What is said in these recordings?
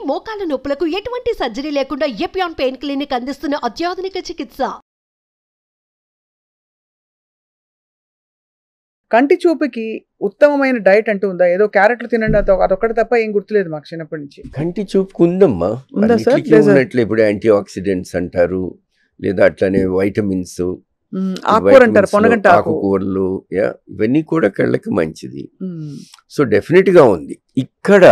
మోకాల నొప్పులకు ఎటువంటి సర్జరీ లేకుండా ఎపియాన్ పెయిన్ క్లినిక్ అందిస్తున్న అత్యాధునిక చికిత్స. కంటి చూపుకి ఉత్తమమైన డైట్ అంటూ ఉందా? ఏదో క్యారెట్లు తినండి అదొక్కటి తప్ప ఏం గుర్తులేదు మాకు చిన్నప్పటి నుంచి. కంటి చూపుకు ఉందమ్మా, ఉందా సార్? ఉన్నట్లే ఇప్పుడు యాంటీ ఆక్సిడెంట్స్ అంటారు, లేదా అట్లనే వైటమిన్స్, ఆకుకూర అంటారు, పొనగంట ఆకుకూరలు, ఇవన్నీ కూడా కళ్ళకి మంచిది. సో డెఫినెట్ గా ఉంది. ఇక్కడ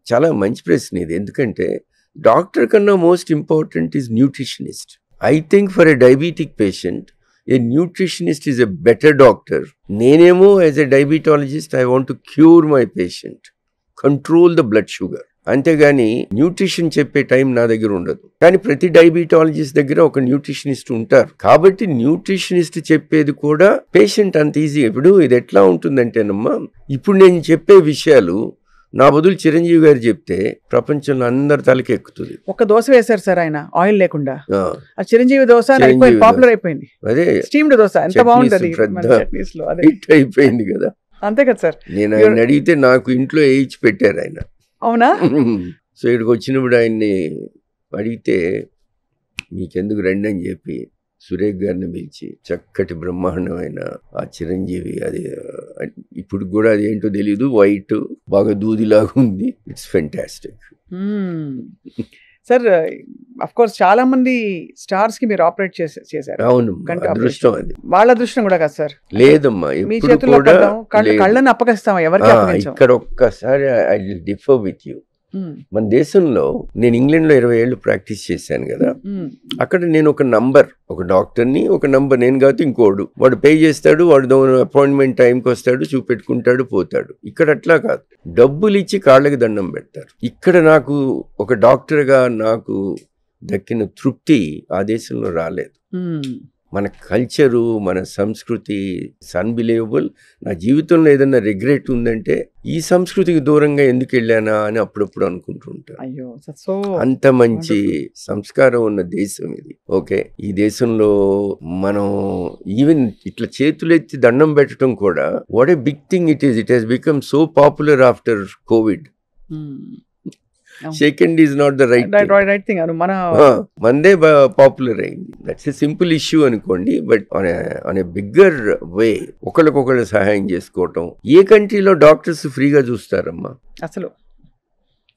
చాలా మంచి ప్రశ్న ఇది, ఎందుకంటే డాక్టర్ కన్నా most important is nutritionist. I think for a diabetic patient a nutritionist is a better doctor. నేనేమో as a diabetologist I want to cure my patient, control the blood sugar. అంతేగాని న్యూట్రిషన్ చెప్పే time నా దగ్గర ఉండదు. కానీ ప్రతి diabetologist దగ్గర ఒక న్యూట్రిషనిస్ట్ ఉంటారు. కాబట్టి న్యూట్రిషనిస్ట్ చెప్పేది కూడా పేషెంట్ అంత ఈజీ. ఇప్పుడు ఇది ఎట్లా ఉంటుందంటేనమ్మా, ఇప్పుడు నేను చెప్పే విషయాలు నా బదులు చిరంజీవి గారు చెప్తే ప్రపంచంలో అందరి తలకి ఎక్కుతుంది. ఒక దోశ వేశారు సార్ ఆయన, ఆయిల్ లేకుండా. ఆ చిరంజీవి దోశ పాపులర్ అయిపోయింది. అదే స్టీమ్డ్ దోశ ఎంత బాగుంటది, హిట్ అయిపోయింది కదా. అంతే కదా సార్. నేను ఆయన అడిగితే నాకు ఇంట్లో వేయించి పెట్టారు ఆయన. అవునా? సో ఇక్కడికి వచ్చినప్పుడు ఆయన్ని అడిగితే మీకెందుకు రండి అని చెప్పి సురేఖ్ గారిని పిలిచి చక్కటి బ్రహ్మాండమైన ఆ చిరంజీవి, అది ఇప్పుడు కూడా అది ఏంటో తెలీదు, వైట్ బాగా దూదిలాగా ఉంది. It's fantastic sir. Of course చాలా మంది స్టార్స్ కి మీరు ఆపరేట్ చేశారు. అవును, అదృష్టం అది. వాళ్ళ అదృష్టం కూడా కదా సార్? లేదమ్మా, మీ చేతుల్లో కళ్ళని అప్పగిస్తాం ఎవరికి? ఇక్కడ ఒక్కసారి I will differ with you. మన దేశంలో నేను ఇంగ్లాండ్ లో 20 ఏళ్ళు ప్రాక్టీస్ చేశాను కదా. అక్కడ నేను ఒక నంబర్, ఒక డాక్టర్ని ఒక నంబర్, నేను కాదు ఇంకోడు, వాడు పే చేస్తాడు, వాడు అపాయింట్మెంట్ టైంకి వస్తాడు, చూపెట్టుకుంటాడు, పోతాడు. ఇక్కడ అట్లా కాదు, డబ్బులు ఇచ్చి కాళ్ళకి దండం పెడతారు. ఇక్కడ నాకు ఒక డాక్టర్గా నాకు దక్కిన తృప్తి ఆ దేశంలో రాలేదు. మన కల్చరు, మన సంస్కృతి అన్బిలీవబుల్. నా జీవితంలో ఏదైనా రిగ్రెట్ ఉందంటే ఈ సంస్కృతికి దూరంగా ఎందుకు వెళ్ళానా అని అప్పుడప్పుడు అనుకుంటుంటాను. అంత మంచి సంస్కారం ఉన్న దేశం ఇది. ఓకే, ఈ దేశంలో మనం ఈవెన్ ఇట్లా చేతులెత్తి దండం పెట్టడం కూడా what a big thing it is. It has become so popular after Covid. Second is not the right thing. మందే పాపులర్ అయింది. దట్స్ ఎ సింపుల్ ఇష్యూ అనుకోండి, but on a bigger way ఒకళ్ళకొకళ్ళు సహాయం చేసుకోవటం. ఏ కంట్రీలో డాక్టర్స్ ఫ్రీగా చూస్తారమ్మా? అసలు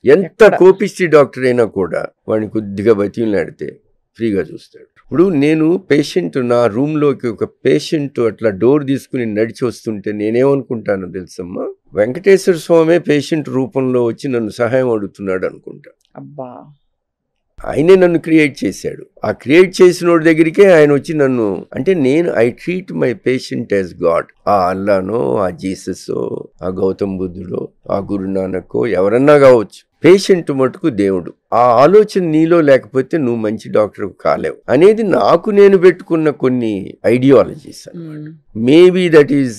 ఎంత కోపిస్టి డాక్టర్ అయినా కూడా వాడిని కొద్దిగా బతిలాడితే ఫ్రీగా చూస్తాడు. ఇప్పుడు నేను పేషెంట్, నా రూమ్లోకి ఒక పేషెంట్ అట్లా డోర్ తీసుకుని నడిచి వస్తుంటే నేనేమనుకుంటానో తెలుసమ్మా, వెంకటేశ్వర స్వామి పేషెంట్ రూపంలో వచ్చి నన్ను సహాయం అడుగుతున్నాడు అనుకుంటా. అబ్బా, ఆయనే నన్ను క్రియేట్ చేశాడు. ఆ క్రియేట్ చేసిన దగ్గరికే ఆయన వచ్చి నన్ను, అంటే నేను I treat my patient as God. ఆ అల్లానో, ఆ జీసస్ఓ, ఆ గౌతమ్ బుద్ధుడో, ఆ గురునానక్కో ఎవరన్నా కావచ్చు, పేషెంట్ మటుకు దేవుడు. ఆ ఆలోచన నీలో లేకపోతే నువ్వు మంచి డాక్టర్ కాలేవు అనేది నాకు నేను పెట్టుకున్న కొన్ని ఐడియాలజీస్ అన్నమాట. Maybe that is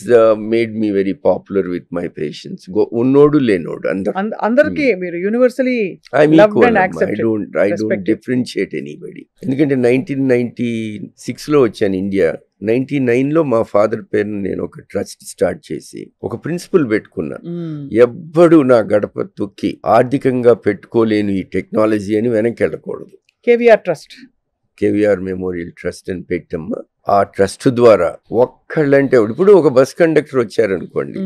made me very popular with my patients. ఉన్నోడు లేనోడు అందరికి ఐ డోంట్ డిఫరెన్షియేట్ ఎనీబడి. ఎందుకంటే 1996లో వచ్చాను ఇండియా. 99లో మా ఫాదర్ పేరును నేను ఒక ట్రస్ట్ స్టార్ట్ చేసి ఒక ప్రిన్సిపల్ పెట్టుకున్నా, ఎవ్వడు నా గడప తొక్కి ఆర్థికంగా పెట్టుకోలేను ఈ టెక్నాలజీ అని వెనక్కి వెళ్ళకూడదు. కేవీఆర్ మెమోరియల్ ట్రస్ట్ అని పెట్టమ్మా. ఆ ట్రస్ట్ ద్వారా ఒక్కళ్ళంటే, ఇప్పుడు ఒక బస్ కండక్టర్ వచ్చారనుకోండి,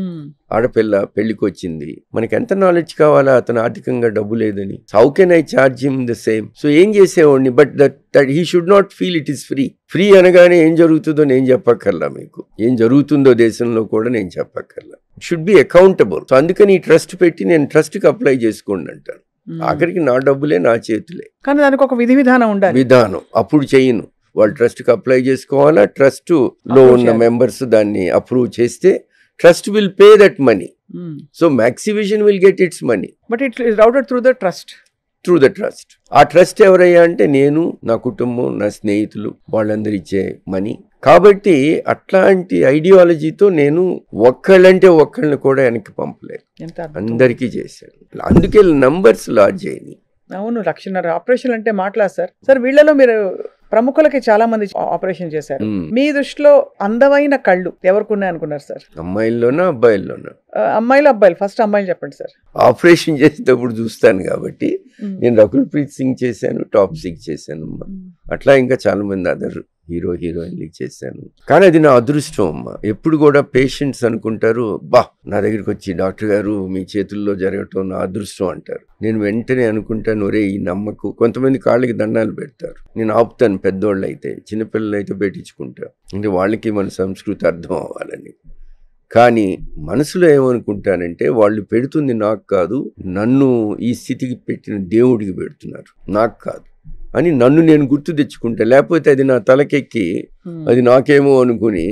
ఆడపిల్ల పెళ్లికి వచ్చింది, మనకి ఎంత నాలెడ్జ్ కావాలా, అతను ఆర్థికంగా డబ్బు లేదని, how can I charge him the same? So ఏం చేసేవాడిని, but that he should not feel it is free. Free అనగానే ఏం జరుగుతుందో నేను చెప్పక్కర్లా, మీకు ఏం జరుగుతుందో దేశంలో కూడా నేను చెప్పక్కర్లా. It should be accountable. So అందుకని ఈ ట్రస్ట్ పెట్టి నేను ట్రస్ట్కి అప్లై చేసుకోండి అంటాను. ఆఖరికి నా డబ్బులే నా చేతులే, కానీ దానికి ఒక విధి విధానం ఉండాలి. విధానం అప్పుడు చేయను. వాళ్ళు ట్రస్ట్కి అప్లై చేసుకోవాలా, ట్రస్ట్ లో ఉన్న మెంబర్స్ దాన్ని అప్రూవ్ చేస్తే trust will pay that money. So Maxivision will get it's money, but it is routed through the trust. ఆ ట్రస్ట్ ఎవరయ్యా అంటే నేను, నా కుటుంబం, నా స్నేహితులు, వాళ్ళందరూ ఇచ్చే మనీ. కాబట్టి అట్లాంటి ఐడియాలజీతో నేను ఒక్కళ్ళంటే ఒక్కళ్ళని కూడా వెనక్కి పంపలేదు, అందరికీ చేశాను. అందుకే నంబర్స్ లార్జ్ అయినాయి. అవును, 1,50,000 ఆపరేషన్ అంటే మాట్లా సార్. సార్ వీళ్ళలో మీరు ప్రముఖులకి చాలా మంది ఆపరేషన్ చేశారు. మీ దృష్టిలో అందమైన కళ్ళు ఎవరికి ఉన్నాయి అనుకున్నారు సార్? అమ్మాయిల్లోనా అబ్బాయిల్లోనా? అమ్మాయిలు అబ్బాయిలు. ఫస్ట్ అమ్మాయిలు చెప్పండి సార్. ఆపరేషన్ చేసేటప్పుడు చూస్తాను కాబట్టి నేను రకుల్ ప్రీత్ సింగ్ చేశాను, టాప్ సింగ్ చేశాను అమ్మా. అట్లా ఇంకా చాలా మంది అదర్ హీరోయిన్లు చేశాను. కానీ అది నా అదృష్టం అమ్మ. ఎప్పుడు కూడా పేషెంట్స్ అనుకుంటారు, బా నా దగ్గరికి వచ్చి డాక్టర్ గారు మీ చేతుల్లో జరగటం నా అదృష్టం అంటారు. నేను వెంటనే అనుకుంటాను, ఒరే ఈ నమ్మకు. కొంతమంది కాళ్ళకి దండాలు పెడతారు, నేను ఆపుతాను. పెద్దోళ్ళు అయితే, చిన్నపిల్లలు అయితే పెట్టించుకుంటారు, అంటే వాళ్ళకి మన సంస్కృతి అర్థం అవ్వాలని. కానీ మనసులో ఏమనుకుంటానంటే, వాళ్ళు పెడుతుంది నాకు కాదు, నన్ను ఈ స్థితికి పెట్టిన దేవుడికి పెడుతున్నారు, నాకు కాదు అని నన్ను నేను గుర్తు తెచ్చుకుంటా. లేకపోతే అది నా తలకెక్కి అది నాకేమో అనుకుని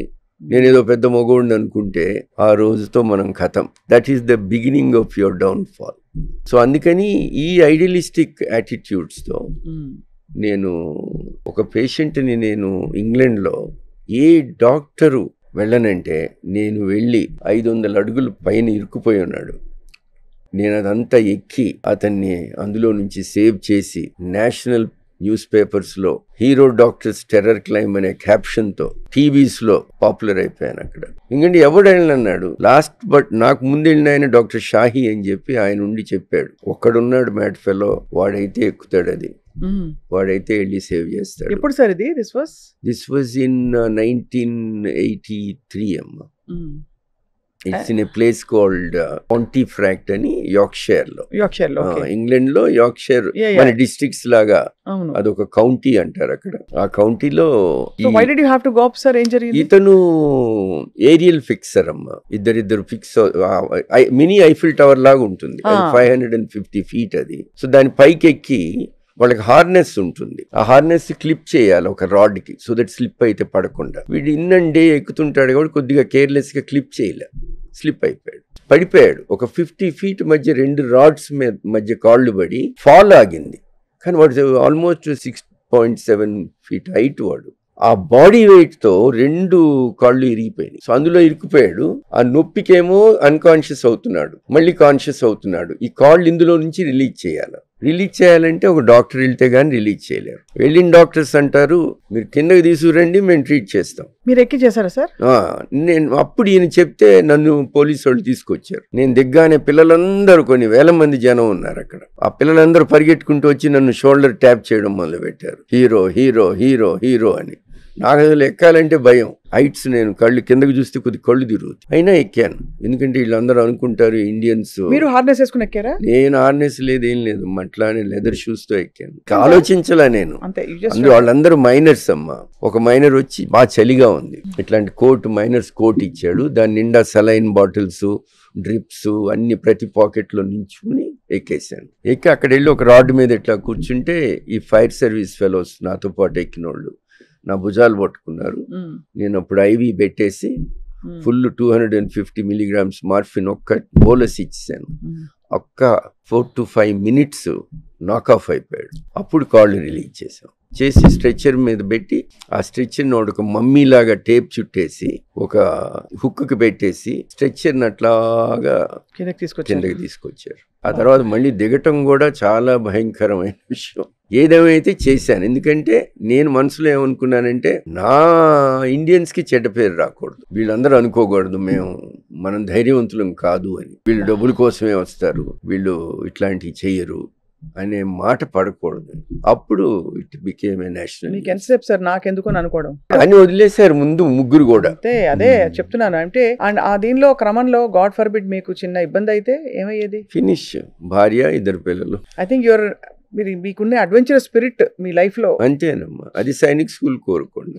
నేనేదో పెద్ద మగోడిని అనుకుంటే ఆ రోజుతో మనం ఖతం. That is the beginning of your downfall. So అందుకని ఈ ఐడియలిస్టిక్ యాటిట్యూడ్స్తో నేను ఒక పేషెంట్ని, నేను ఇంగ్లాండ్లో ఏ డాక్టరు వెళ్ళనంటే నేను వెళ్ళి 500 అడుగులు పైన ఇరుక్కుపోయి ఉన్నాడు. నేను అదంతా ఎక్కి అతన్ని అందులో నుంచి సేవ్ చేసి నేషనల్ న్యూస్ పేపర్స్లో హీరో డాక్టర్స్ టెర్రర్ క్లైమ్ అనే క్యాప్షన్తో టీవీస్లో పాపులర్ అయిపోయాను అక్కడ. ఎందుకంటే ఎవడైనా అన్నాడు, లాస్ట్ బట్ నాకు ముందు వెళ్ళిన ఆయన డాక్టర్ షాహీ అని చెప్పి ఆయన ఉండి చెప్పాడు, ఒక్కడున్నాడు మ్యాడ్ ఫెలో, వాడైతే ఎక్కుతాడు, అది వాడైతే వెళ్ళి సేవ్ చేస్తాడు. ఎప్పుడు సార్ ఇది? దిస్ వాజ్ ఇన్ 1983 అమ్మ. It's in a place called Pontefract అని యార్క్షైర్ లో, ఇంగ్లాండ్ లో యార్క్షైర్ మన డిస్ట్రిక్ట్స్ లాగా అదొక కౌంటీ అంటారు అక్కడ. ఆ కౌంటీలో ఇతను ఏరియల్ ఫిక్సర్ అమ్మ. ఇద్దరిద్దరు ఫిక్స్, మినీ ఐఫిల్ టవర్ లాగా ఉంటుంది, 550 feet అది. సో దాని పైకి ఎక్కి వాళ్ళకి హార్నెస్ ఉంటుంది, ఆ హార్నెస్ క్లిప్ చేయాలి ఒక రాడ్ కి, సో దట్ స్లిప్ అయితే పడకుండా. వీడు ఇన్నండే ఎక్కుతుంటాడు కాబట్టి కొద్దిగా కేర్లెస్ గా క్లిప్ చేయలే, స్లిప్ అయిపోయాడు, పడిపోయాడు. ఒక 50 feet మధ్య 2 రాడ్స్ మధ్య కాళ్ళు పడి ఫాల్ ఆగింది. కానీ వాడు ఆల్మోస్ట్ 6.7 feet హైట్. వాడు ఆ బాడీ వెయిట్ తో 2 కాళ్ళు ఇరిగిపోయినాయి. సో అందులో ఇరుక్కుపోయాడు. ఆ నొప్పికేమో అన్కాన్షియస్ అవుతున్నాడు, మళ్ళీ కాన్షియస్ అవుతున్నాడు. ఈ కాళ్ళు ఇందులో నుంచి రిలీజ్ చేయాలంటే ఒక డాక్టర్ వెళ్తే గానీ రిలీజ్ చేయలేరు. వెళ్ళిన డాక్టర్స్ అంటారు, మీరు కిందకి తీసుకురండి, మేము ట్రీట్ చేస్తాం. మీరు ఎక్కి చేశారా సార్? నేను అప్పుడు ఈయన చెప్తే నన్ను పోలీసు వాళ్ళు తీసుకొచ్చారు. నేను దిగ్గానే పిల్లలందరూ, కొన్ని వేల మంది జనం ఉన్నారు అక్కడ, ఆ పిల్లలందరూ పరిగెట్టుకుంటూ వచ్చి నన్ను షోల్డర్ ట్యాప్ చేయడం మొదలు పెట్టారు, హీరో హీరో హీరో హీరో అని. నాకు అసలు ఎక్కాలంటే భయం, హైట్స్. నేను కళ్ళు కిందకి చూస్తే కొద్ది కళ్ళు తిరుగుతాయి, అయినా ఎక్కాను. ఎందుకంటే వీళ్ళందరూ అనుకుంటారు ఇండియన్స్. మీరు హార్నెస్ వేసుకుని ఎక్కారా? నేను హార్నెస్ లేదు, ఏం లేదు, అట్లానే లెదర్ షూస్ తో ఎక్కాను. ఆలోచించలా నేను. అందులో వాళ్ళందరూ మైనర్స్ అమ్మా. ఒక మైనర్ వచ్చి బాగా చలిగా ఉంది, ఇట్లాంటి కోట్, మైనర్స్ కోట్ ఇచ్చాడు. దాని నిండా సెలైన్ బాటిల్స్, డ్రిప్స్ అన్ని ప్రతి పాకెట్ లో నించుకుని ఎక్కేసాను. ఎక్కి అక్కడ వెళ్ళి ఒక రాడ్ మీద ఇట్లా కూర్చుంటే ఈ ఫైర్ సర్వీస్ ఫెలోస్ నాతో పాటు ఎక్కిన వాళ్ళు నా భుజాలు పట్టుకున్నారు. నేను అప్పుడు ఐవి పెట్టేసి ఫుల్ 250 milligrams మార్ఫిన్ ఒక్క బోలస్ ఇచ్చాను. ఒక్క 4 to 5 minutes నాక్ ఆఫ్ అయిపోయాడు. అప్పుడు కాళ్ళు రిలీజ్ చేసి స్ట్రెచ్చర్ మీద పెట్టి, ఆ స్ట్రెచ్చర్ ని ఒక మమ్మీ లాగా టేప్ చుట్టేసి ఒక హుక్కి పెట్టేసి స్ట్రెచ్చర్ అట్లాగా కిందకి తీసుకొచ్చారు. ఆ తర్వాత మళ్ళీ దిగటం కూడా చాలా భయంకరమైన విషయం. ఏదేమైతే చేశాను, ఎందుకంటే నేను మనసులో ఏమనుకున్నానంటే, నా ఇండియన్స్ కి చెడ్డ పేరు రాకూడదు, వీళ్ళందరూ అనుకోకూడదు మనం ధైర్యవంతులం కాదు అని, వీళ్ళు డబ్బుల కోసమే వస్తారు, వీళ్ళు ఇట్లాంటివి చెయ్యరు అనే మాట పడకూడదు. అప్పుడు ఇట్ బికేమ్ ఏ నేషనల్. మీకు ఎంతసేపు సార్ నాకెందుకు అనుకోవడం అని వదిలేశారు ముందు ముగ్గురు కూడా. అదే చెప్తున్నాను. అంటే ఆ దీనిలో క్రమంలో గాడ్ ఫర్బిడ్ మీకు చిన్న ఇబ్బంది అయితే ఏమయ్యేది? ఫినిష్. భార్య, 2 పిల్లలు. ఐ థింక్ మీకున్న అడ్వెంచరస్ స్పిరిట్ మీ లైఫ్ లో. అంతేనమ్మా, అది సైనిక్ స్కూల్ కోరుకోండి.